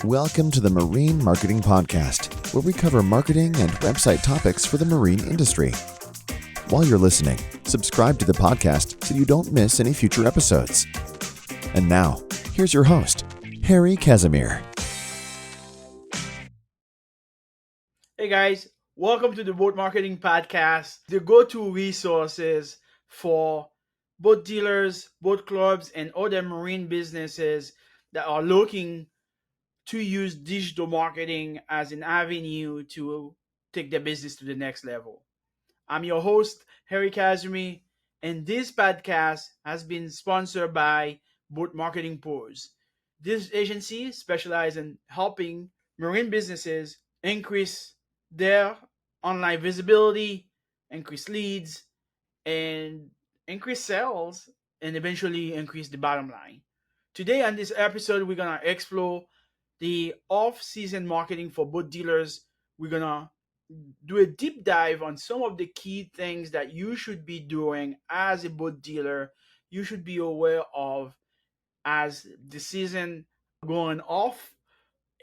Welcome to the Marine Marketing Podcast, where we cover marketing and website topics for the marine industry. While you're listening, subscribe to the podcast so you don't miss any future episodes. And now, here's your host, Harry Casimir. Hey guys, welcome to the Boat Marketing Podcast, the go-to resources for boat dealers, boat clubs, and other marine businesses that are looking to use digital marketing as an avenue to take their business to the next level. I'm your host, Harry Casimir, and this podcast has been sponsored by Boat Marketing Pros. This agency specializes in helping marine businesses increase their online visibility, increase leads, and increase sales, and eventually increase the bottom line. Today, on this episode, we're going to explore the off season marketing for boat dealers. We're going to do a deep dive on some of the key things that you should be doing as a boat dealer, you should be aware of as the season going off,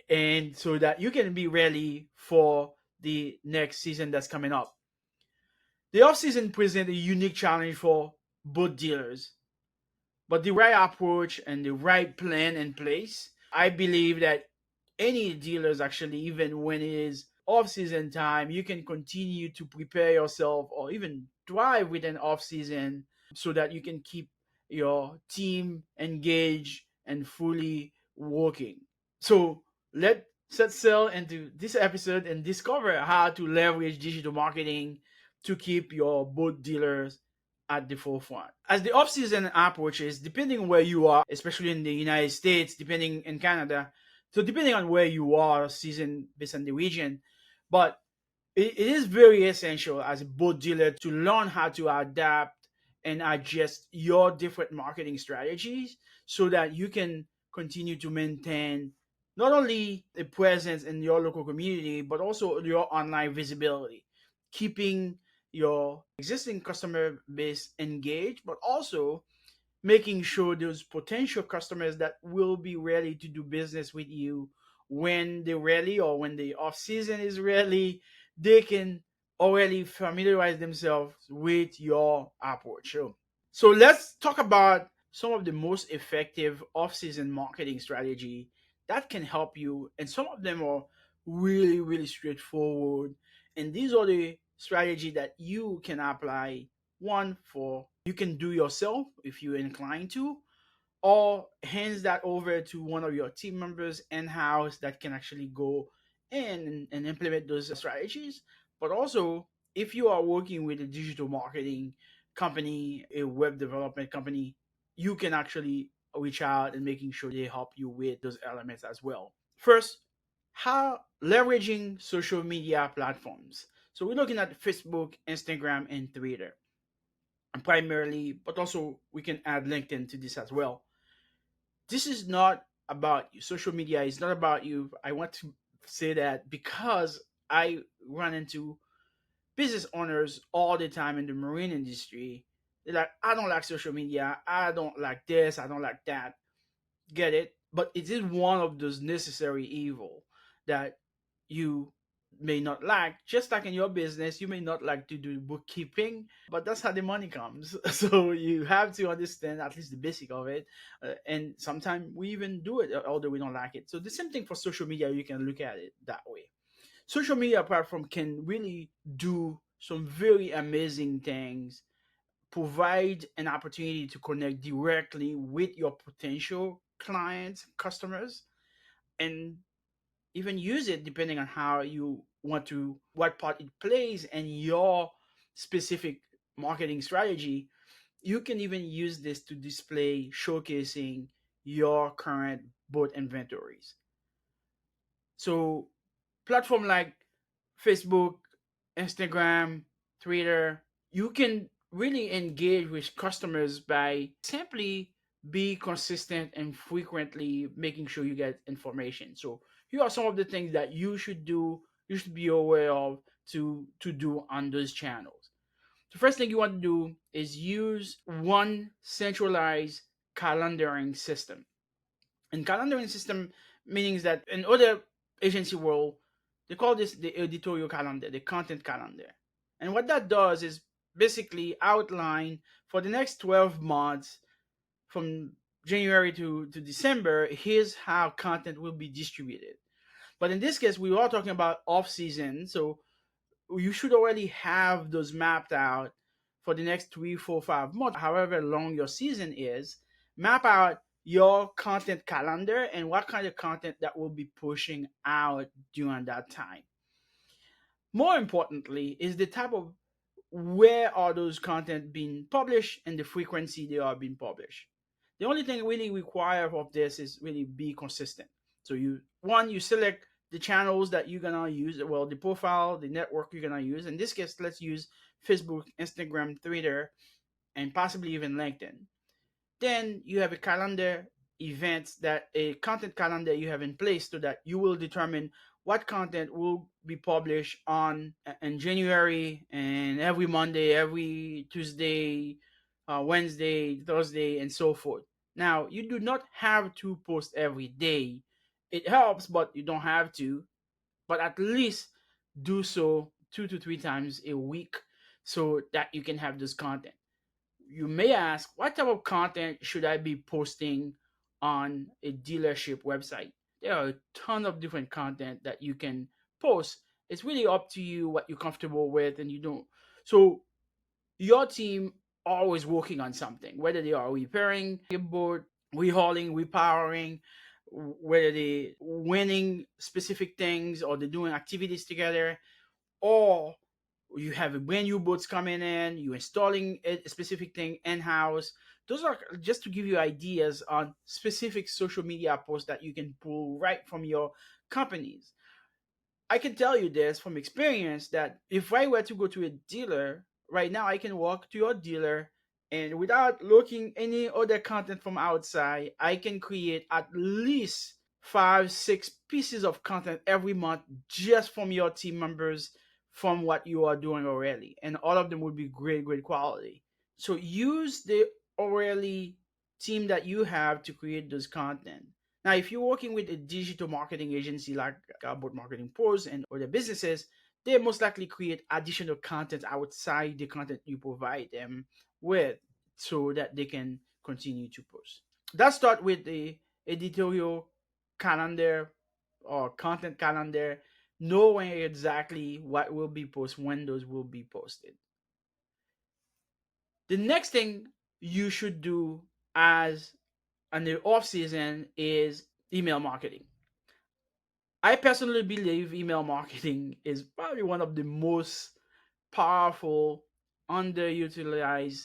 and so that you can be ready for the next season that's coming up. The off season presents a unique challenge for boat dealers, but the right approach and the right plan in place, I believe that any dealers actually, even when it is off season time, you can continue to prepare yourself or even thrive within off season so that you can keep your team engaged and fully working. So let's set sail into this episode and discover how to leverage digital marketing to keep your boat dealers at the forefront. As the off-season approaches, depending where you are, especially in the United States, depending in Canada, so depending on where you are, season based on the region, but it is very essential as a boat dealer to learn how to adapt and adjust your different marketing strategies so that you can continue to maintain not only a presence in your local community but also your online visibility, keeping your existing customer base engaged, but also making sure those potential customers that will be ready to do business with you when they're ready or when the off season is ready, they can already familiarize themselves with your approach. So let's talk about some of the most effective off-season marketing strategy that can help you, and some of them are really straightforward. And these are the strategy that you can apply. One for you can do yourself if you're inclined to, or hands that over to one of your team members in house that can actually go in and implement those strategies. But also, if you are working with a digital marketing company, a web development company, you can actually reach out and making sure they help you with those elements as well. First, how leveraging social media platforms. So we're looking at Facebook, Instagram, and Twitter primarily, but also we can add LinkedIn to this as well. This is not about you. Social media is not about you. I want to say that because I run into business owners all the time in the marine industry. They're like, I don't like social media. I don't like this. I don't like that. Get it? But it is one of those necessary evil that you may not like. Just like in your business, you may not like to do bookkeeping, but that's how the money comes. So you have to understand at least the basic of it. And sometimes we even do it, although we don't like it. So the same thing for social media, you can look at it that way. Social media platform can really do some very amazing things, provide an opportunity to connect directly with your potential clients, customers, and even use it depending on how you want to, what part it plays in your specific marketing strategy. You can even use this to display showcasing your current boat inventories. So platform like Facebook, Instagram, Twitter, you can really engage with customers by simply be consistent and frequently making sure you get information. So here are some of the things that you should do, you should be aware of to do on those channels. The first thing you want to do is use one centralized calendaring system. And calendaring system meaning that in other agency world, they call this the editorial calendar, the content calendar. And what that does is basically outline for the next 12 months from January to December, here's how content will be distributed. But in this case, we are talking about off season, so you should already have those mapped out for the next 3, 4, 5 months, however long your season is. Map out your content calendar and what kind of content that will be pushing out during that time. More importantly, is the type of where are those content being published and the frequency they are being published. The only thing really required of this is really be consistent. So you select the channels that you're gonna use, well, the profile, the network you're gonna use. In this case, let's use Facebook, Instagram, Twitter, and possibly even LinkedIn. Then you have a calendar events, that a content calendar you have in place, so that you will determine what content will be published on in January, and every Monday, every Tuesday, Wednesday, Thursday, and so forth. Now, you do not have to post every day. It helps, but you don't have to. But at least do so 2 to 3 times a week so that you can have this content. You may ask, what type of content should I be posting on a dealership website? There are a ton of different content that you can post. It's really up to you what you're comfortable with, and you don't. So your team always working on something, whether they are repairing your boat, rehauling, repowering, whether they winning specific things or they're doing activities together, or you have a brand new boats coming in, you're installing a specific thing in house. Those are just to give you ideas on specific social media posts that you can pull right from your companies. I can tell you this from experience that if I were to go to a dealer right now, I can walk to your dealer and without looking any other content from outside, I can create at least 5, 6 pieces of content every month just from your team members from what you are doing already. And all of them would be great, great quality. So use the already team that you have to create those content. Now, if you're working with a digital marketing agency like Boat Marketing Pros and other businesses, they most likely create additional content outside the content you provide them with so that they can continue to post. Let's start with the editorial calendar or content calendar, knowing exactly what will be posted, when those will be posted. The next thing you should do as in the off season is email marketing. I personally believe email marketing is probably one of the most powerful, underutilized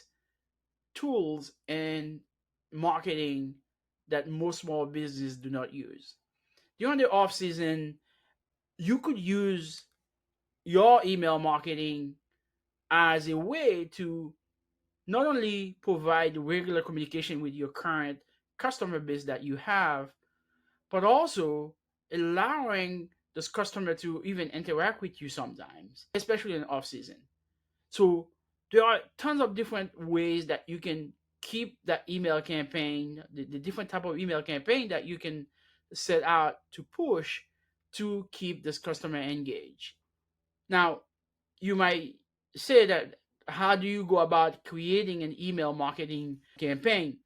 tools in marketing that most small businesses do not use. During the off season, you could use your email marketing as a way to not only provide regular communication with your current customer base that you have, but also allowing this customer to even interact with you sometimes, especially in off season. So there are tons of different ways that you can keep that email campaign, the different type of email campaign that you can set out to push to keep this customer engaged. Now, you might say that how do you go about creating an email marketing campaign?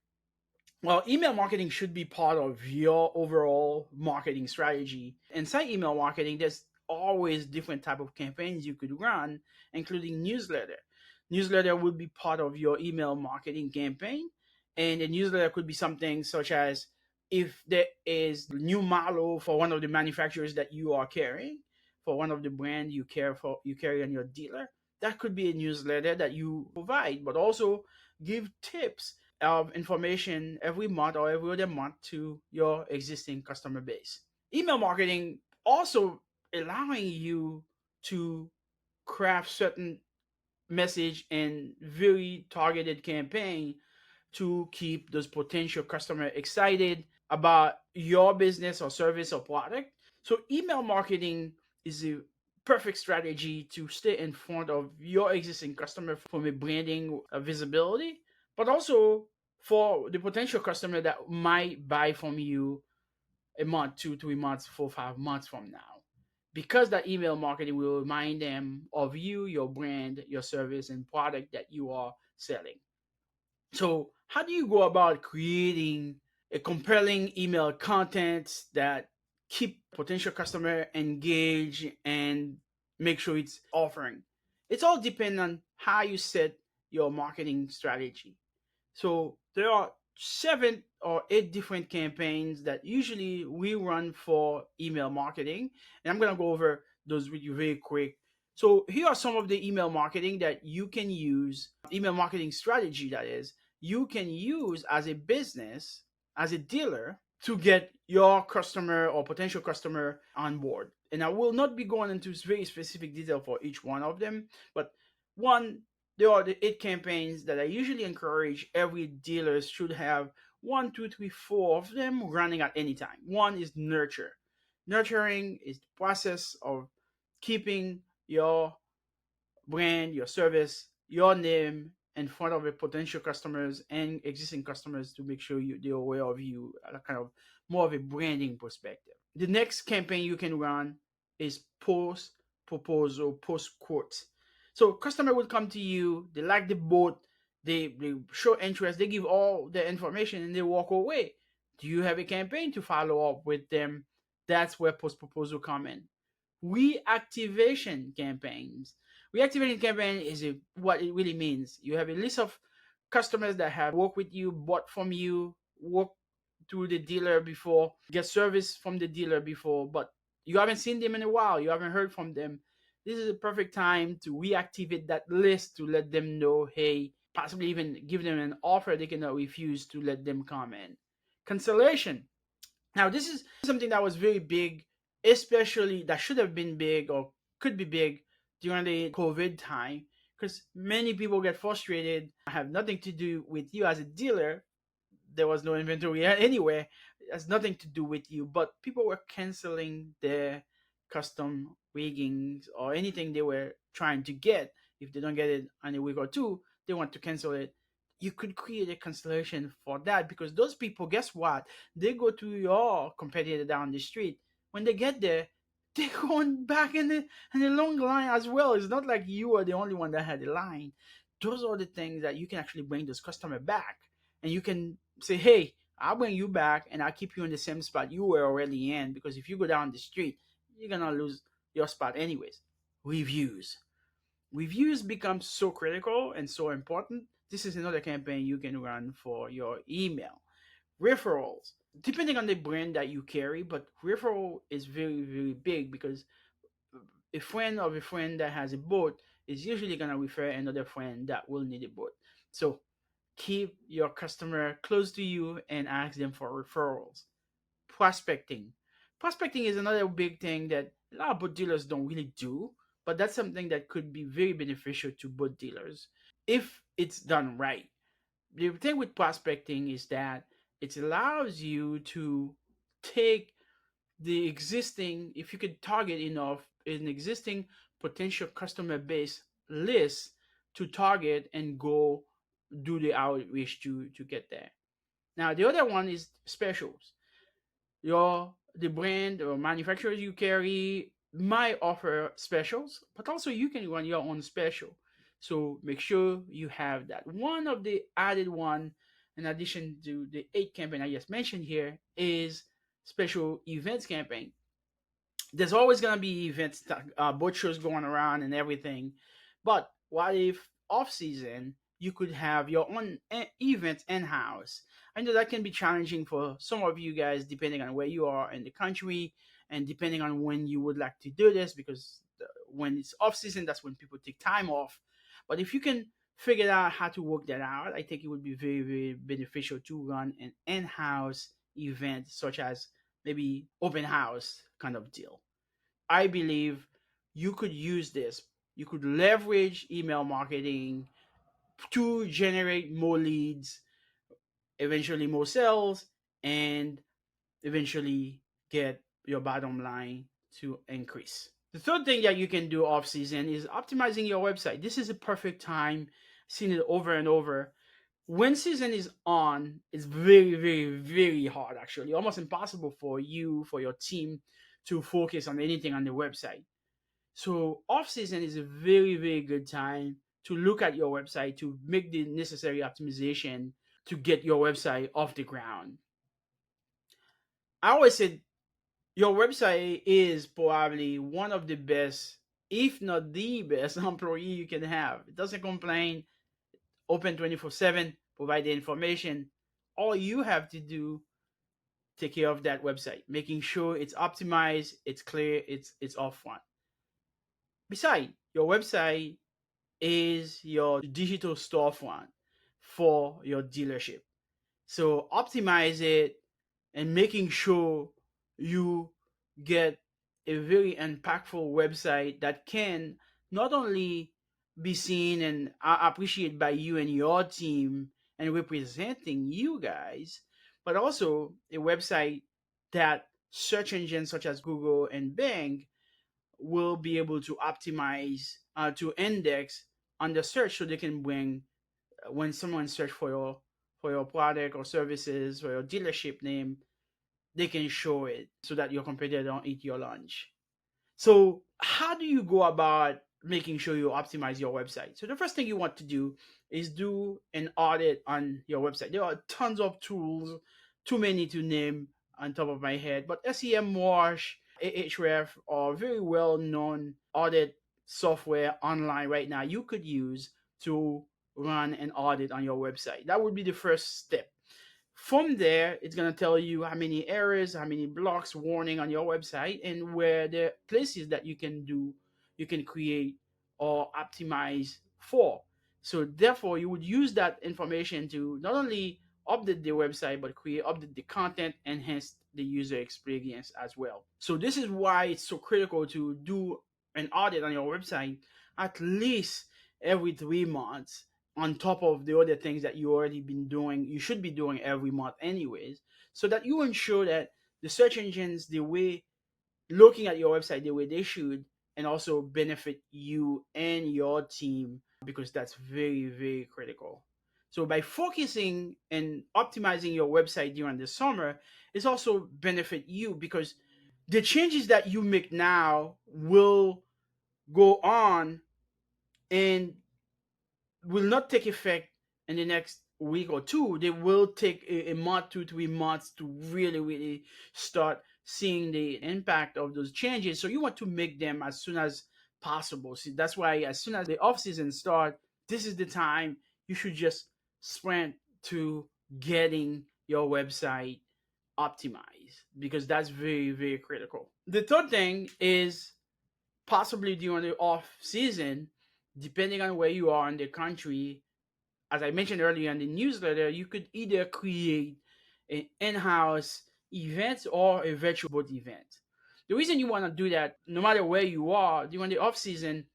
Well, email marketing should be part of your overall marketing strategy. Inside email marketing, there's always different type of campaigns you could run, including newsletter. Newsletter would be part of your email marketing campaign, and the newsletter could be something such as if there is new model for one of the manufacturers that you are carrying, for one of the brand you carry on your dealer, that could be a newsletter that you provide, but also give tips of information every month or every other month to your existing customer base. Email marketing also allowing you to craft certain message and very targeted campaign to keep those potential customer excited about your business or service or product. So email marketing is a perfect strategy to stay in front of your existing customer from a branding visibility, but also for the potential customer that might buy from you a month, 2, 3 months, 4, 5 months from now. Because that email marketing will remind them of you, your brand, your service, and product that you are selling. So, how do you go about creating a compelling email content that keep potential customer engaged and make sure it's offering? It's all depend on how you set your marketing strategy. So there are 7 or 8 different campaigns that usually we run for email marketing, and I'm gonna go over those with you very quick. So here are some of the email marketing that you can use, email marketing strategy that is, you can use as a business, as a dealer to get your customer or potential customer on board. And I will not be going into very specific detail for each one of them, but one, there are the 8 campaigns that I usually encourage every dealer should have one, two, three, 4 of them running at any time. One is nurture. Nurturing is the process of keeping your brand, your service, your name in front of the potential customers and existing customers to make sure they're aware of you at a kind of more of a branding perspective. The next campaign you can run is post proposal, post quote. So customer will come to you, they like the boat, they show interest, they give all the information and they walk away. Do you have a campaign to follow up with them? That's where post proposal come in. Reactivation campaigns. Reactivation campaign is what it really means. You have a list of customers that have worked with you, bought from you, worked through the dealer before, get service from the dealer before, but you haven't seen them in a while, you haven't heard from them. This is a perfect time to reactivate that list to let them know, hey, possibly even give them an offer they cannot refuse to let them come in. Cancellation. Now, this is something that was very big, especially that should have been big or could be big during the COVID time, because many people get frustrated, have nothing to do with you as a dealer. There was no inventory anywhere. It has nothing to do with you, but people were canceling their custom riggings or anything they were trying to get. If they don't get it in a week or two, they want to cancel it. You could create a cancellation for that, because those people, guess what? They go to your competitor down the street. When they get there, they're going back in the long line as well. It's not like you are the only one that had a line. Those are the things that you can actually bring those customer back, and you can say, hey, I'll bring you back and I'll keep you in the same spot you were already in, because if you go down the street, you're gonna lose your spot anyways. Reviews. Reviews become so critical and so important. This is another campaign you can run for your email. Referrals. Depending on the brand that you carry, but referral is very, very big, because a friend of a friend that has a boat is usually gonna refer another friend that will need a boat. So keep your customer close to you and ask them for referrals. Prospecting. Prospecting is another big thing that a lot of boat dealers don't really do, but that's something that could be very beneficial to boat dealers if it's done right. The thing with prospecting is that it allows you to take the existing, if you could target enough, an existing potential customer base list to target and go do the outreach to get there. Now the other one is specials. The brand or manufacturers you carry might offer specials, but also you can run your own special. So make sure you have that. One of the added one, in addition to the 8 campaign I just mentioned here, is special events campaign. There's always gonna be events, boat shows going around and everything. But what if off season you could have your own events in house? I know that can be challenging for some of you guys, depending on where you are in the country and depending on when you would like to do this. Because when it's off season, that's when people take time off. But if you can figure out how to work that out, I think it would be very, very beneficial to run an in-house event, such as maybe open house kind of deal. I believe you could use this. You could leverage email marketing to generate more leads, eventually more sales, and eventually get your bottom line to increase. The third thing that you can do off season is optimizing your website. This is a perfect time, seen it over and over. When season is on, it's very, very, very hard, actually, almost impossible for you, for your team to focus on anything on the website. So off season is a very, very good time to look at your website to make the necessary optimization to get your website off the ground. I always said your website is probably one of the best, if not the best, employee you can have. It doesn't complain, open 24/7, provide the information. All you have to do, take care of that website, making sure it's optimized, it's clear, it's upfront. Besides, your website is your digital storefront for your dealership. So optimize it and making sure you get a very impactful website that can not only be seen and appreciated by you and your team and representing you guys, but also a website that search engines such as Google and Bing will be able to optimize to index on the search so they can bring when someone search for your product or services or your dealership name, they can show it so that your competitor don't eat your lunch. So how do you go about making sure you optimize your website? So the first thing you want to do is do an audit on your website. There are tons of tools, too many to name on top of my head, but SEM Wash, Ahref are very well known audit software online right now you could use to run an audit on your website. That would be the first step. From there, it's going to tell you how many errors, how many blocks, warning on your website, and where the places that you can create or optimize for. So therefore, you would use that information to not only update the website, but update the content, enhance the user experience as well. So this is why it's so critical to do an audit on your website at least every 3 months, on top of the other things that you already been doing, you should be doing every month anyways, so that you ensure that the search engines, the way looking at your website the way they should, and also benefit you and your team, because that's very, very critical. So by focusing and optimizing your website during the summer, it's also benefit you because the changes that you make now will go on and will not take effect in the next week or two. They will take a month, 2, 3 months to really, really start seeing the impact of those changes. So you want to make them as soon as possible. See, that's why as soon as the off season start, this is the time you should just sprint to getting your website optimized, because that's very, very critical. The third thing is possibly during the off season, depending on where you are in the country, as I mentioned earlier in the newsletter, you could either create an in-house event or a virtual boat event. The reason you want to do that, no matter where you are during the off season,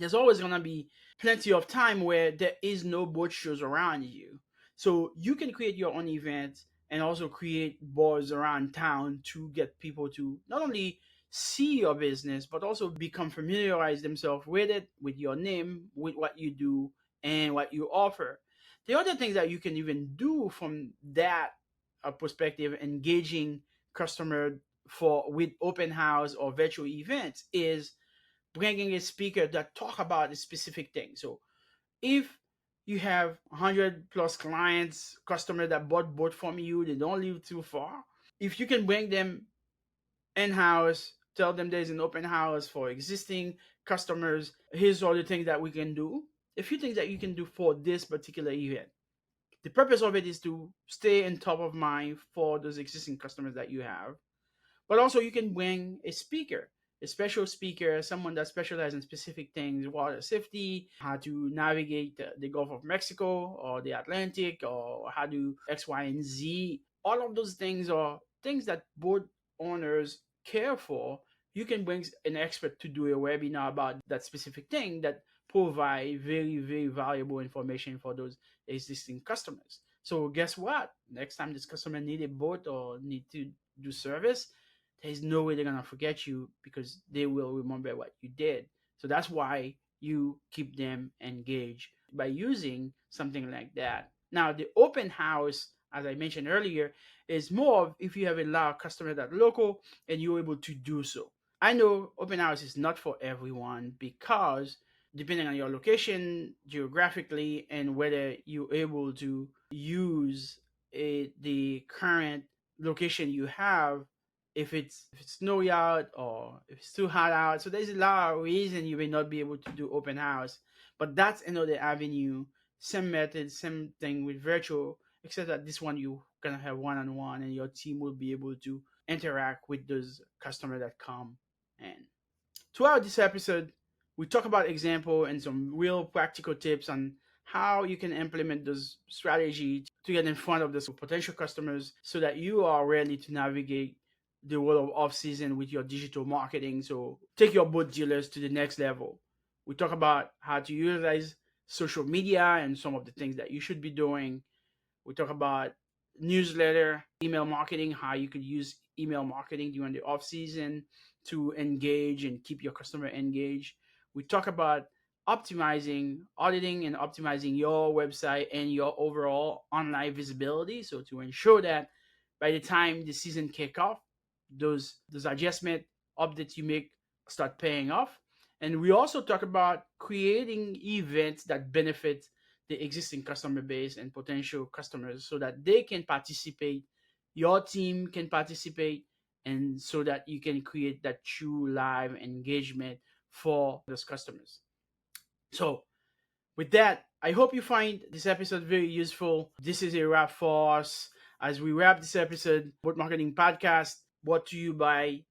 there's always going to be plenty of time where there is no boat shows around you. So you can create your own event and also create boards around town to get people to not only see your business, but also become familiarize themselves with it, with your name, with what you do and what you offer. The other things that you can even do from that perspective, engaging customer for with open house or virtual events, is bringing a speaker that talk about a specific thing. So if you have 100 plus clients, customer that bought boat from you, they don't live too far. If you can bring them in-house, tell them there's an open house for existing customers, here's all the things that we can do. A few things that you can do for this particular event. The purpose of it is to stay in top of mind for those existing customers that you have, but also, you can bring a speaker, a special speaker, someone that specializes in specific things, water safety, how to navigate the Gulf of Mexico or the Atlantic, or how to X, Y, and Z. All of those things are things that boat owners care for. You can bring an expert to do a webinar about that specific thing that provide very, very valuable information for those existing customers. So guess what? Next time this customer need a boat or need to do service, there's no way they're gonna forget you because they will remember what you did. So that's why you keep them engaged by using something like that. Now, the open house, as I mentioned earlier, is more of if you have a lot of customers that are local and you're able to do so. I know open house is not for everyone because depending on your location geographically and whether you're able to use the current location you have, if it's snowy out or if it's too hot out. So there's a lot of reason you may not be able to do open house. But that's another avenue. Same method, same thing with virtual, except that this one you gonna have one-on-one and your team will be able to interact with those customers that come in. Throughout this episode, we talk about example and some real practical tips on how you can implement those strategy to get in front of those potential customers so that you are ready to navigate the world of off season with your digital marketing. So take your boat dealers to the next level. We talk about how to utilize social media and some of the things that you should be doing. We talk about newsletter, email marketing, how you could use email marketing during the off season to engage and keep your customer engaged. We talk about optimizing, auditing and optimizing your website and your overall online visibility. So to ensure that by the time the season kick off, those adjustment updates you make start paying off. And we also talk about creating events that benefit the existing customer base and potential customers so that they can participate, your team can participate, and so that you can create that true live engagement for those customers. So, with that, I hope you find this episode very useful. This is a wrap for us as we wrap this episode, Boat Marketing Podcast, brought to you by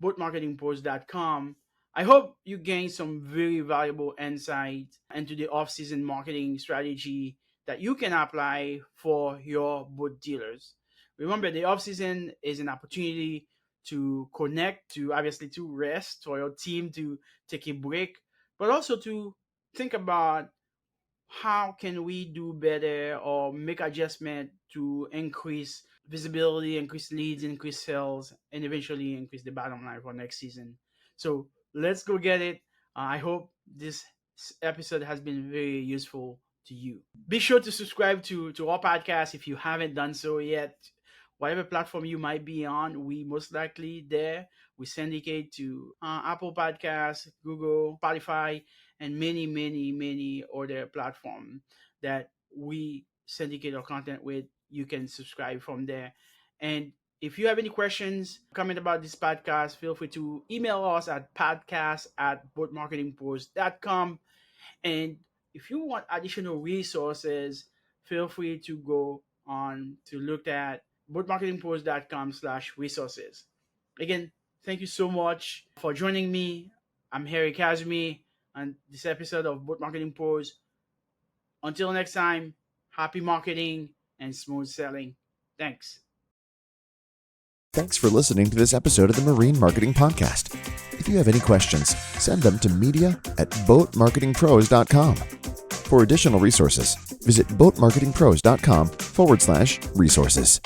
boatmarketingpros.com. I hope you gain some very valuable insight into the off-season marketing strategy that you can apply for your boat dealers. Remember, the off-season is an opportunity to connect, to obviously to rest, for your team to take a break, but also to think about how can we do better or make adjustment to increase visibility, increase leads, increase sales, and eventually increase the bottom line for next season. So let's go get it. I hope this episode has been very useful to you. Be sure to subscribe to our podcast if you haven't done so yet. Whatever platform you might be on, we most likely there. We syndicate to Apple Podcasts, Google, Spotify, and many, many, many other platforms that we syndicate our content with. You can subscribe from there. And if you have any questions, comment about this podcast, feel free to email us at podcast@boatmarketingpros.com. And if you want additional resources, feel free to go on to look at boatmarketingpros.com/resources. Again, thank you so much for joining me. I'm Harry Kazumi on this episode of Boat Marketing Pros. Until next time, happy marketing and smooth selling. Thanks. Thanks for listening to this episode of the Marine Marketing Podcast. If you have any questions, send them to media@boatmarketingpros.com. For additional resources, visit boatmarketingpros.com/resources.